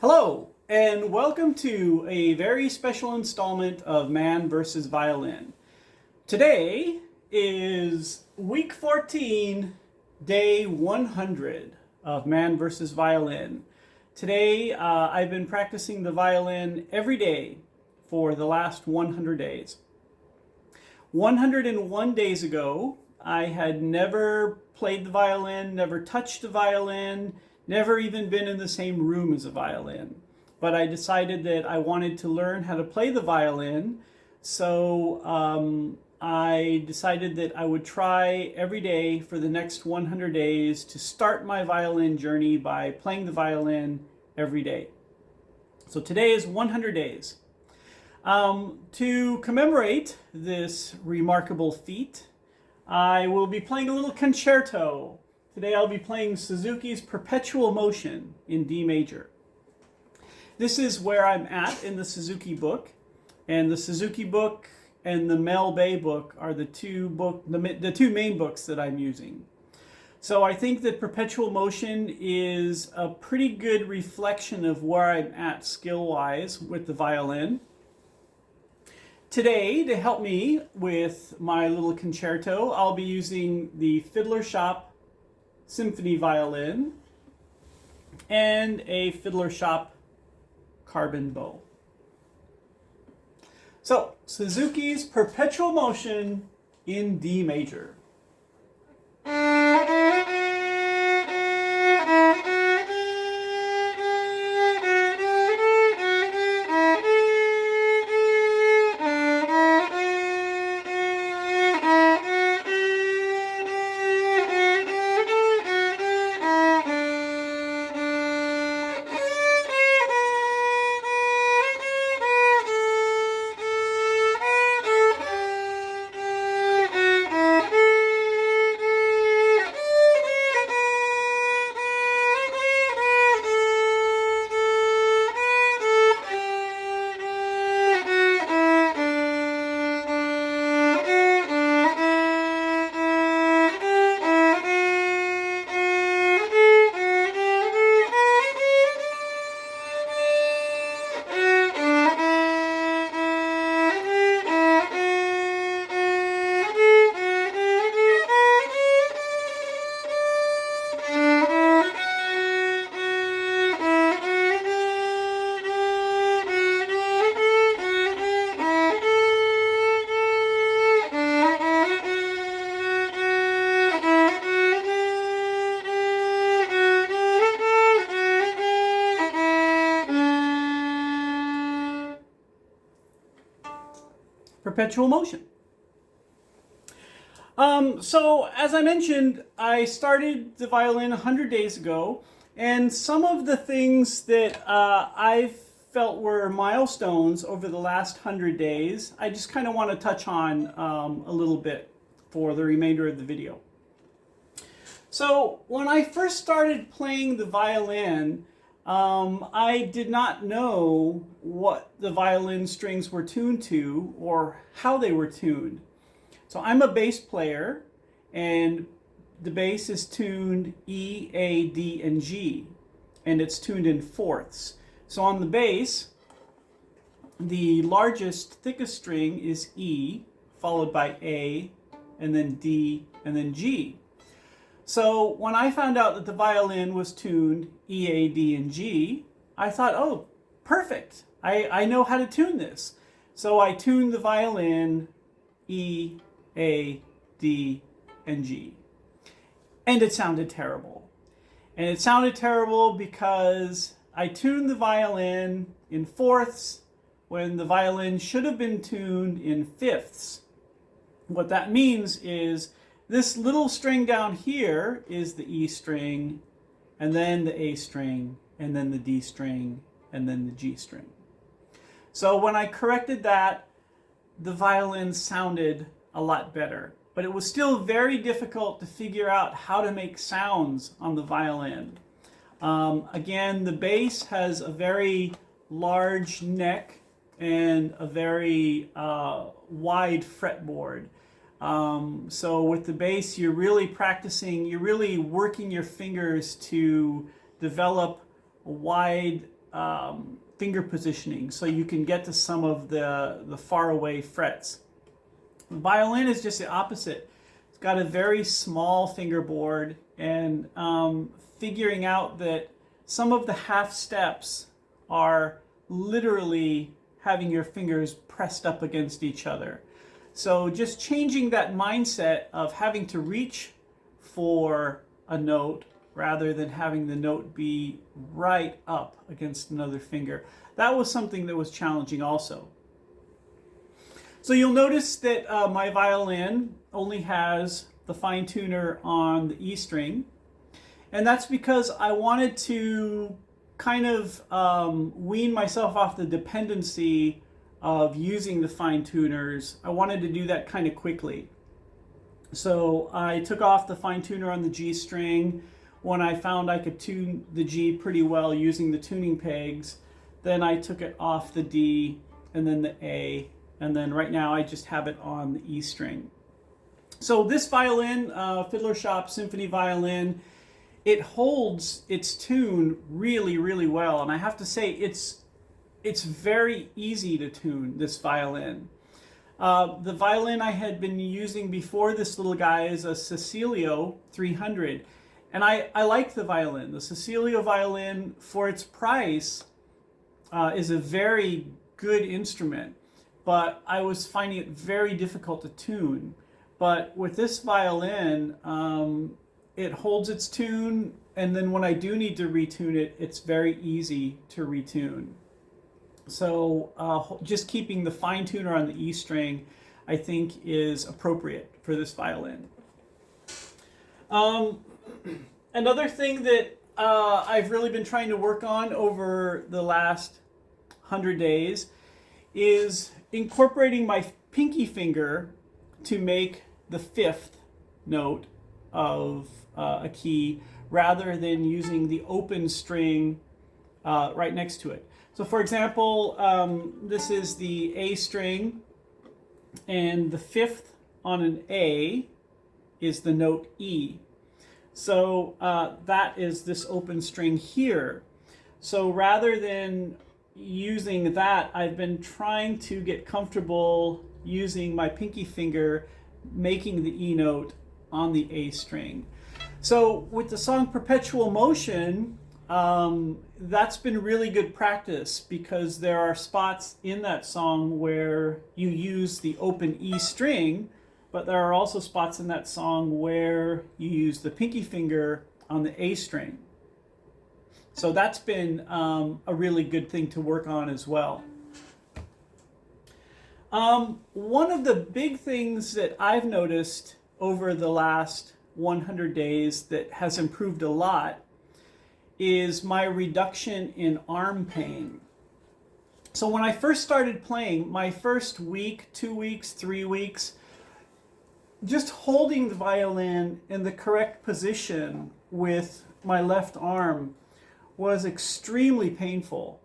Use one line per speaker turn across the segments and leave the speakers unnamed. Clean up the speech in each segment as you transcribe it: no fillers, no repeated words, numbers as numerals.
Hello, and welcome to a very special installment of Man vs. Violin. Today is week 14, day 100 of Man vs. Violin. Today, I've been practicing the violin every day for the last 100 days. 101 days ago, I had never played the violin, never touched the violin, never even been in the same room as a violin. But I decided that I wanted to learn how to play the violin, so I decided that I would try every day for the next 100 days to start my violin journey by playing the violin every day. So today is 100 days. To commemorate this remarkable feat, I will be playing a little concerto. Today I'll be playing Suzuki's Perpetual Motion in D major. This is where I'm at in the Suzuki book, and the Suzuki book and the Mel Bay book are the two main books that I'm using. So I think that Perpetual Motion is a pretty good reflection of where I'm at skill-wise with the violin. Today, to help me with my little concerto, I'll be using the Fiddler Shop Symphony Violin and a Fiddler Shop Carbon Bow. So, Suzuki's Perpetual Motion in D major. Perpetual Motion. So, as I mentioned, I started the violin 100 days ago, and some of the things that I've felt were milestones over the last 100 days, I just kind of want to touch on a little bit for the remainder of the video. So, when I first started playing the violin, I did not know what the violin strings were tuned to or how they were tuned. So I'm a bass player, and the bass is tuned E, A, D, and G, and it's tuned in fourths. So on the bass, the largest, thickest string is E, followed by A, and then D, and then G. So when I found out that the violin was tuned E, A, D, and G, I thought, oh, perfect. I know how to tune this. So I tuned the violin E, A, D, and G. And it sounded terrible. And it sounded terrible because I tuned the violin in fourths when the violin should have been tuned in fifths. What that means is this little string down here is the E string, and then the A string, and then the D string, and then the G string. So when I corrected that, the violin sounded a lot better. But it was still very difficult to figure out how to make sounds on the violin. Again, the bass has a very large neck and a very wide fretboard. So with the bass, you're really practicing, you're really working your fingers to develop a wide finger positioning, so you can get to some of the far away frets. The violin is just the opposite. It's got a very small fingerboard, and figuring out that some of the half steps are literally having your fingers pressed up against each other. So just changing that mindset of having to reach for a note rather than having the note be right up against another finger. That was something that was challenging also. So you'll notice that my violin only has the fine tuner on the E string. And that's because I wanted to kind of wean myself off the dependency of using the fine tuners. I wanted to do that kind of quickly. So I took off the fine tuner on the G string when I found I could tune the G pretty well using the tuning pegs. Then I took it off the D and then the A, and then right now I just have it on the E string. So this violin, Fiddler Shop Symphony Violin, it holds its tune really, really well. And I have to say, it's very easy to tune, this violin. The violin I had been using before this little guy is a Cecilio 300. And I like the violin. The Cecilio violin, for its price, is a very good instrument. But I was finding it very difficult to tune. But with this violin, it holds its tune, and then when I do need to retune it, it's very easy to retune. So just keeping the fine tuner on the E string, I think, is appropriate for this violin. Another thing that I've really been trying to work on over the last 100 days is incorporating my pinky finger to make the fifth note of a key rather than using the open string right next to it. So for example, this is the A string, and the fifth on an A is the note E. So that is this open string here. So rather than using that, I've been trying to get comfortable using my pinky finger making the E note on the A string. So with the song Perpetual Motion, that's been really good practice because there are spots in that song where you use the open E string, but there are also spots in that song where you use the pinky finger on the A string. So that's been a really good thing to work on as well. One of the big things that I've noticed over the last 100 days that has improved a lot is my reduction in arm pain. So when I first started playing, my first week, 2 weeks, 3 weeks, just holding the violin in the correct position with my left arm was extremely painful.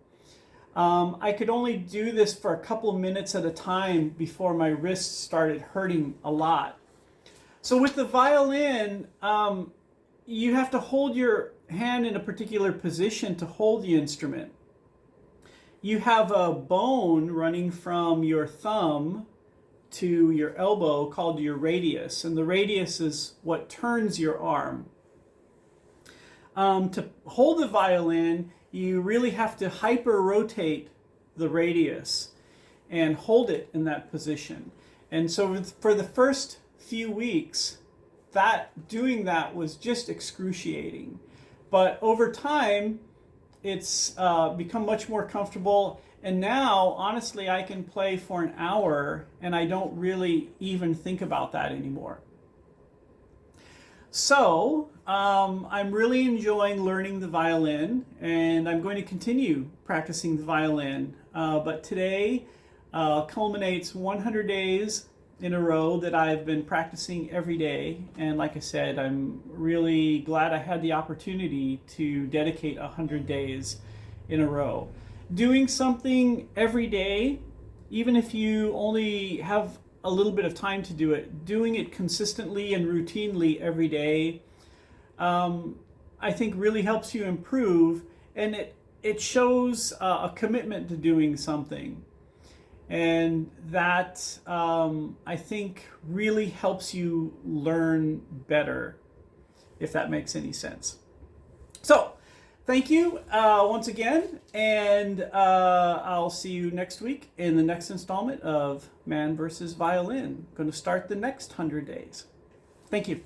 I could only do this for a couple of minutes at a time before my wrists started hurting a lot. So with the violin, you have to hold your hand in a particular position to hold the instrument. You have a bone running from your thumb to your elbow called your radius, and the radius is what turns your arm. To hold the violin, you really have to hyper-rotate the radius and hold it in that position. And so for the first few weeks, doing that was just excruciating. But over time, it's become much more comfortable. And now, honestly, I can play for an hour and I don't really even think about that anymore. So I'm really enjoying learning the violin, and I'm going to continue practicing the violin. But today culminates 100 days in a row that I've been practicing every day. And like I said, I'm really glad I had the opportunity to dedicate 100 days in a row. Doing something every day, even if you only have a little bit of time to do it, doing it consistently and routinely every day, I think really helps you improve, and it it shows a commitment to doing something. And that, I think, really helps you learn better, if that makes any sense. So, thank you once again, and I'll see you next week in the next installment of Man vs. Violin. I'm going to start the next 100 days. Thank you.